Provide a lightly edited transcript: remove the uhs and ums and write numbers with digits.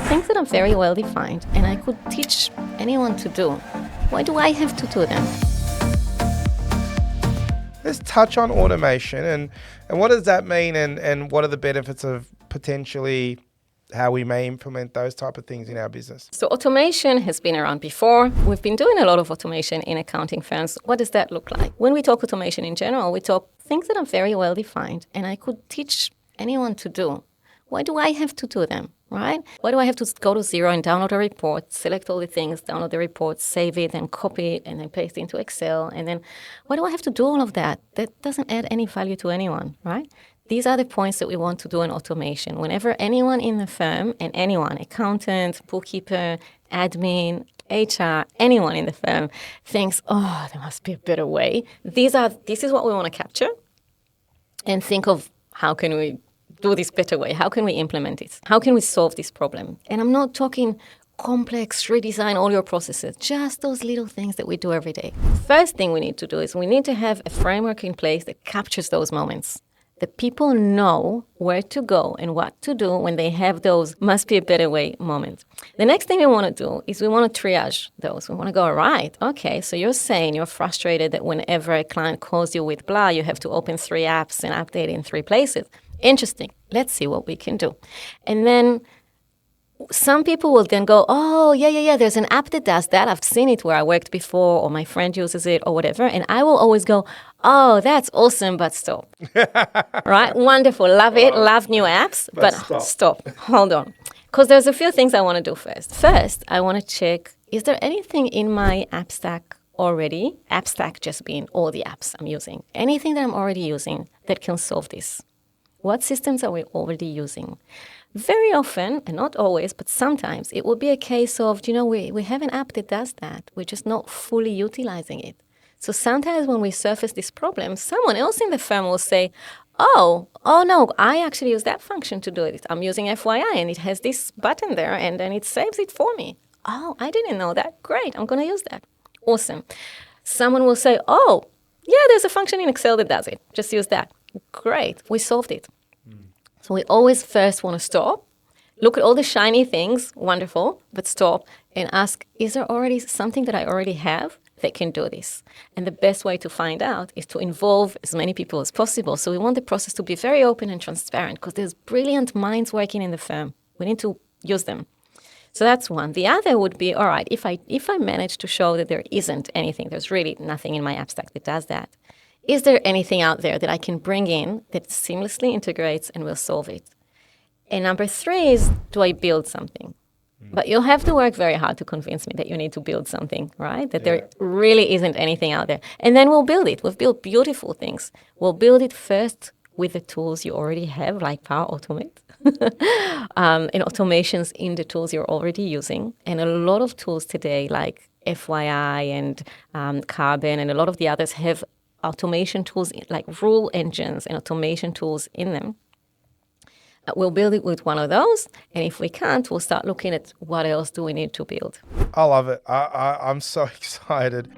things that are very well defined and I could teach anyone to do. Why do I have to do them? Let's touch on automation and what does that mean and what are the benefits of potentially how we may implement those type of things in our business? So automation has been around before. We've been doing a lot of automation in accounting firms. What does that look like? When we talk automation in general, we talk things that are very well defined and I could teach anyone to do. Why do I have to do them, right? Why do I have to go to Xero and download a report, select all the things, download the report, save it, and copy it, and then paste it into Excel? And then why do I have to do all of that? That doesn't add any value to anyone, right? These are the points that we want to do in automation. Whenever anyone in the firm, and anyone, accountant, bookkeeper, admin, HR, anyone in the firm thinks, oh, there must be a better way. This is what we want to capture and think of how can we do this better way? How can we implement it? How can we solve this problem? And I'm not talking complex, redesign all your processes, just those little things that we do every day. First thing we need to do is we need to have a framework in place that captures those moments. The people know where to go and what to do when they have those must be a better way moments. The next thing we want to do is we want to triage those. We want to go, all right, okay, so you're saying you're frustrated that whenever a client calls you with blah, you have to open 3 apps and update in 3 places. Interesting. Let's see what we can do. And then some people will then go, oh, yeah, there's an app that does that. I've seen it where I worked before or my friend uses it or whatever. And I will always go, oh, that's awesome, but stop. Right? Wonderful. Love it. Love new apps. But stop. Hold on. Because there's a few things I want to do first. First, I want to check, is there anything in my app stack already? App stack just being all the apps I'm using. Anything that I'm already using that can solve this? What systems are we already using? Very often, and not always, but sometimes, it will be a case of, we have an app that does that. We're just not fully utilizing it. So sometimes when we surface this problem, someone else in the firm will say, oh no, I actually use that function to do it. I'm using FYI, and it has this button there, and then it saves it for me. Oh, I didn't know that. Great, I'm going to use that. Awesome. Someone will say, oh, yeah, there's a function in Excel that does it. Just use that. Great, we solved it. So we always first want to stop, look at all the shiny things, wonderful, but stop and ask, is there already something that I already have that can do this? And the best way to find out is to involve as many people as possible. So we want the process to be very open and transparent because there's brilliant minds working in the firm. We need to use them. So that's one. The other would be, all right, if I manage to show that there isn't anything, there's really nothing in my app stack that does that, is there anything out there that I can bring in that seamlessly integrates and will solve it? And number 3 is, do I build something? But you'll have to work very hard to convince me that you need to build something, right? That there really isn't anything out there. And then we'll build it. We've built beautiful things. We'll build it first with the tools you already have, like Power Automate, and automations in the tools you're already using. And a lot of tools today, like FYI and Carbon and a lot of the others have automation tools like rule engines and automation tools in them. We'll build it with one of those. And if we can't, we'll start looking at what else do we need to build. I love it. I'm so excited.